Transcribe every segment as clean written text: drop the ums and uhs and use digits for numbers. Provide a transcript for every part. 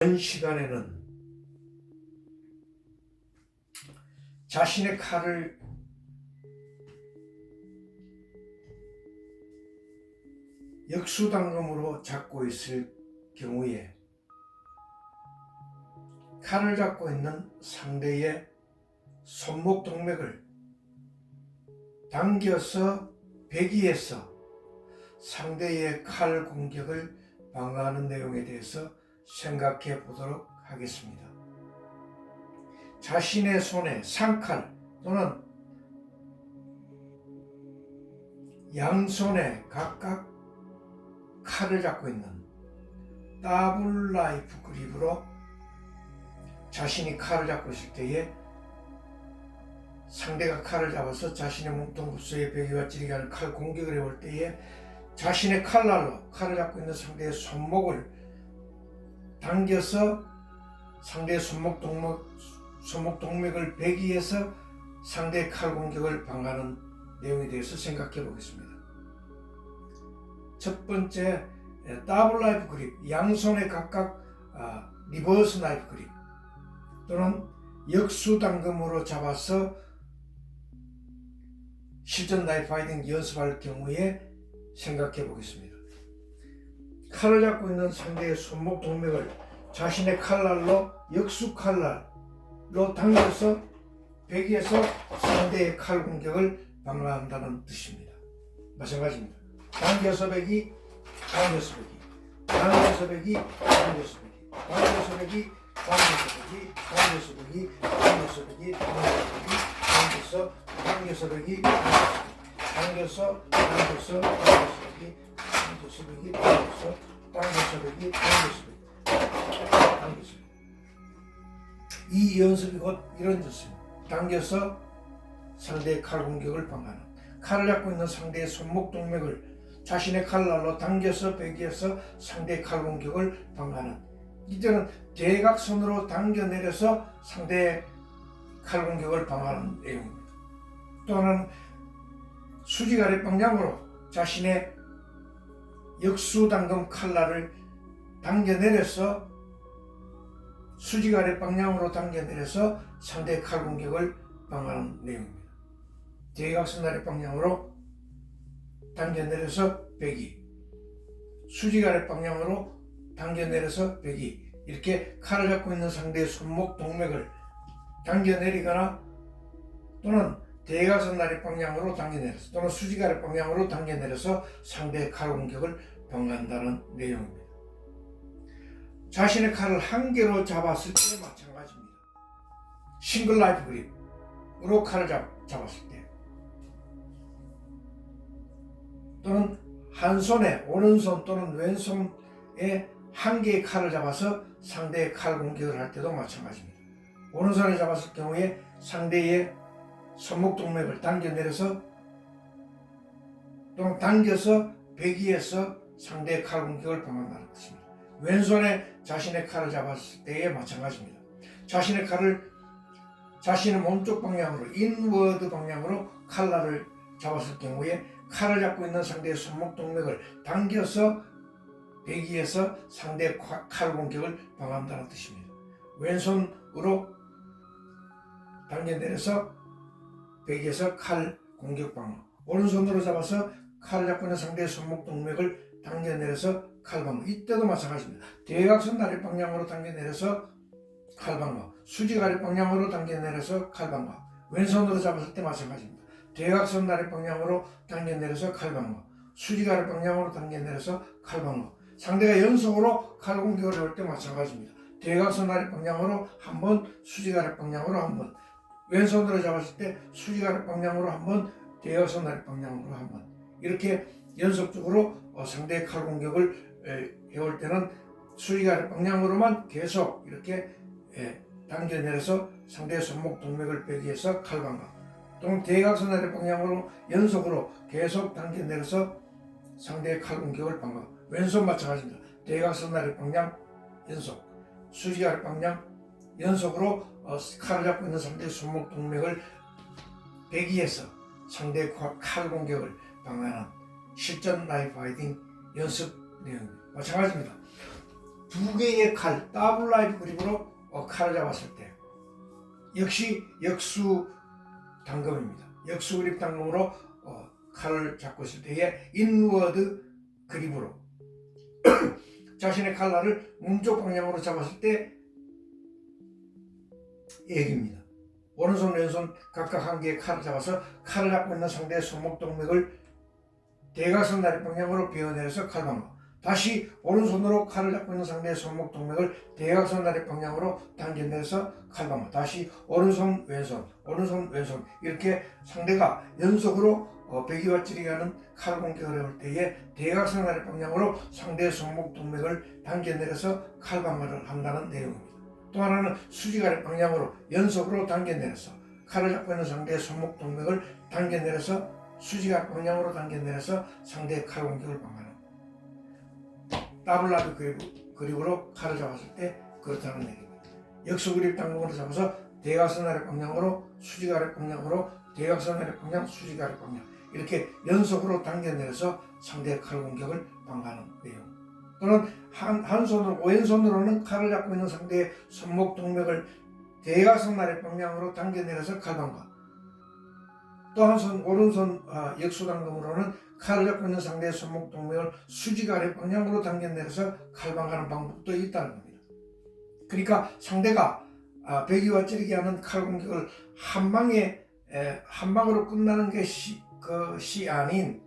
이번 시간에는 자신의 칼을 역수당금으로 잡고 있을 경우에 칼을 잡고 있는 상대의 손목 동맥을 당겨서 배기해서 상대의 칼 공격을 방어하는 내용에 대해서 생각해 보도록 하겠습니다. 자신의 손에 상칼 또는 양손에 각각 칼을 잡고 있는 더블 나이프 그립으로 자신이 칼을 잡고 있을 때에 상대가 칼을 잡아서 자신의 몸통 부스에 베기와 찌르게 하는 칼 공격을 해올 때에 자신의 칼날로 칼을 잡고 있는 상대의 손목을 당겨서 상대의 손목 동맥을 배기해서 상대의 칼 공격을 방어하는 내용에 대해서 생각해 보겠습니다. 첫 번째, 더블 나이프 그립, 양손에 각각 리버스 나이프 그립 또는 역수당금으로 잡아서 실전 나이프 파이팅 연습할 경우에 생각해 보겠습니다. 칼을 잡고 있는 상대의 손목 동맥을 자신의 칼날로 역수 칼날로 당겨서 배기해서 상대의 칼 공격을 방어한다는 뜻입니다. 마찬가지입니다. 당겨서 배기, 당겨서 배기, 당겨서 배기, 당겨서 배기, 당겨서 배기, 당겨서 배기, 당겨서 배기, 당겨서 배기, 당겨서 당겨서 배기, 당겨서 당겨서 배기, 당겨서 배기, 당겨서 당겨서 배기, 당겨서 배기. 이 연습이 곧 이런 뜻입니다. 당겨서 상대의 칼 공격을 방어하는, 칼을 잡고 있는 상대의 손목 동맥을 자신의 칼날로 당겨서 배기해서 상대의 칼 공격을 방어하는, 이때는 대각선으로 당겨내려서 상대의 칼 공격을 방어하는 내용입니다. 또 하나는 수직 아래 방향으로 자신의 역수당금 칼날을 당겨내려서 수직 아래 방향으로 당겨내려서 상대의 칼 공격을 방어하는 내용입니다. 대각선 아래 방향으로 당겨내려서 배기, 수직 아래 방향으로 당겨내려서 배기, 이렇게 칼을 잡고 있는 상대의 손목 동맥을 당겨내리거나 또는 대각선 아래 방향으로 당겨내려서 또는 수직 아래 방향으로 당겨내려서 상대의 칼 공격을 방어한다는 내용입니다. 자신의 칼을 한 개로 잡았을 때 마찬가지입니다. 싱글 나이프 그립으로 칼을 잡았을 때 또는 한 손에 오른손 또는 왼손에 한 개의 칼을 잡아서 상대의 칼 공격을 할 때도 마찬가지입니다. 오른손에 잡았을 경우에 상대의 손목 동맥을 당겨내려서 또는 당겨서 배기해서 상대의 칼 공격을 방어한다는 뜻입니다. 왼손에 자신의 칼을 잡았을 때에 마찬가지입니다. 자신의 칼을 자신의 몸쪽 방향으로 인워드 방향으로 칼날을 잡았을 경우에 칼을 잡고 있는 상대의 손목 동맥을 당겨서 배기해서 상대의 칼 공격을 방어한다는 뜻입니다. 왼손으로 당겨내려서 배기해서 칼 공격 방어, 오른손으로 잡아서 칼을 잡고 있는 상대의 손목 동맥을 당겨내려서 칼 방어, 이때도 마찬가지입니다. 대각선 아래 방향으로 당겨내려서 칼 방어, 수직 아래 방향으로 당겨내려서 칼 방어, 왼손으로 잡았을 때 마찬가지입니다. 대각선 아래 방향으로 당겨내려서 칼 방어, 수직 아래 방향으로 당겨내려서 칼 방어, 상대가 연속으로 칼 공격을 할 때 마찬가지입니다. 대각선 아래 방향으로 한 번, 수직 아래 방향으로 한 번, 왼손으로 잡았을 때 수직 아래 방향으로 한 번, 대각선 아래 방향으로 한 번, 이렇게 연속적으로 상대의 칼 공격을 해올 때는 수직 아래 방향으로만 계속 이렇게 당겨내려서 상대의 손목 동맥을 배기해서 칼 방어, 또는 대각선 아래 방향으로 연속으로 계속 당겨내려서 상대의 칼 공격을 방어, 왼손 마찬가지입니다. 대각선 아래 방향 연속, 수직 아래 방향 연속으로 칼을 잡고 있는 상대의 손목 동맥을 배기해서 상대의 칼 공격을 방어하는 실전 나이프 파이팅 연습 내용입니다. 마찬가지입니다. 두 개의 칼, 더블 나이프 그립으로 칼을 잡았을 때 역시 역수 당금입니다. 역수 그립 당금으로 칼을 잡고 있을 때에 인워드 그립으로 자신의 칼날을 몸쪽 방향으로 잡았을 때 얘기입니다. 오른손 왼손 각각 한 개의 칼을 잡아서 칼을 잡고 있는 상대의 손목 동맥을 대각선 다리 방향으로 베어내려서 칼방어. 다시 오른손으로 칼을 잡고 있는 상대의 손목 동맥을 대각선 다리 방향으로 당겨내서 칼방어. 다시 오른손 왼손 오른손 왼손 이렇게 상대가 연속으로 배기와 찌르기 하는 칼 공격을 해올 때에 대각선 다리 방향으로 상대의 손목 동맥을 당겨내려서 칼방어를 한다는 내용입니다. 또 하나는 수직아래 방향으로 연속으로 당겨내려서 칼을 잡고 있는 상대의 손목 동맥을 당겨내려서 수직아래 방향으로 당겨내려서 상대의 칼 공격을 방어하는 더블 나이프 그립으로 칼을 잡았을 때 그렇다는 얘기입니다. 역수 그립 당금으로 잡아서 대각선 아래 방향으로 수직아래 방향으로 대각선 아래 방향 수직아래 방향 이렇게 연속으로 당겨내려서 상대의 칼 공격을 방어하는 내용. 또는 한 손으로 왼손으로는 칼을 잡고 있는 상대의 손목 동맥을 대각선 아래 방향으로 당겨내려서 칼방어. 또 한 손 오른손 역수 당금으로는 칼을 잡고 있는 상대의 손목 동맥을 수직 아래 방향으로 당겨내려서 칼방어하는 방법도 있다는 겁니다. 그러니까 상대가 배기와 찌르기 하는 칼 공격을 한 방으로 끝나는 것이 아닌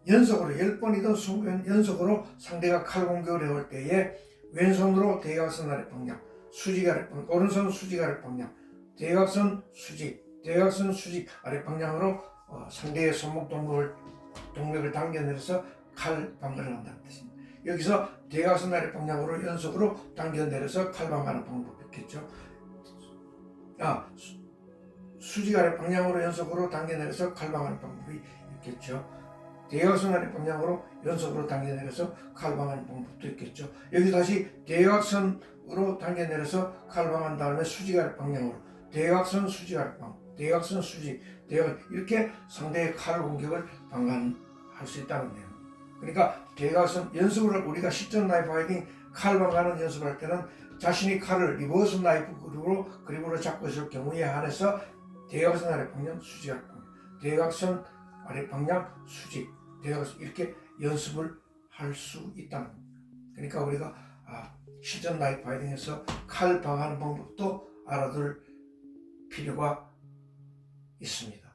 연속으로 10번이든 20번 연속으로 상대가 칼 공격을 해올 때에 왼손으로 대각선 아래 방향, 수직 아래 방향, 오른손 수직 아래 방향, 대각선 수직 아래 방향으로 상대의 손목 동맥을 당겨내려서 칼 방어를 한다는 뜻입니다. 여기서 대각선 아래 방향으로 연속으로 당겨내려서 칼 방어하는 방법이 있겠죠. 수직 아래 방향으로 연속으로 당겨내려서 칼 방어하는 방법이 있겠죠. 대각선 아래 방향으로 연속으로 당겨내려서 칼 방어하는 방법도 있겠죠. 여기 다시 대각선으로 당겨내려서 칼 방어한 다음에 수직 아래 방향으로 대각선 수직 아래 방향, 대각선 수직, 이렇게 상대의 칼 공격을 방어할 수 있다는 내용. 그러니까 대각선 연습을 우리가 시전 나이프 파이팅 칼 방어하는 연습을 할 때는 자신이 칼을 리버스 나이프 그립으로 잡고 있을 경우에 한해서 대각선 아래 방향, 수직 아래 방향, 대각선 아래 방향, 수직, 대각선 이렇게 연습을 할 수 있다는 겁니다. 그러니까 우리가 시전 나이프 파이팅에서 칼 방어하는 방법도 알아둘 필요가 있습니다.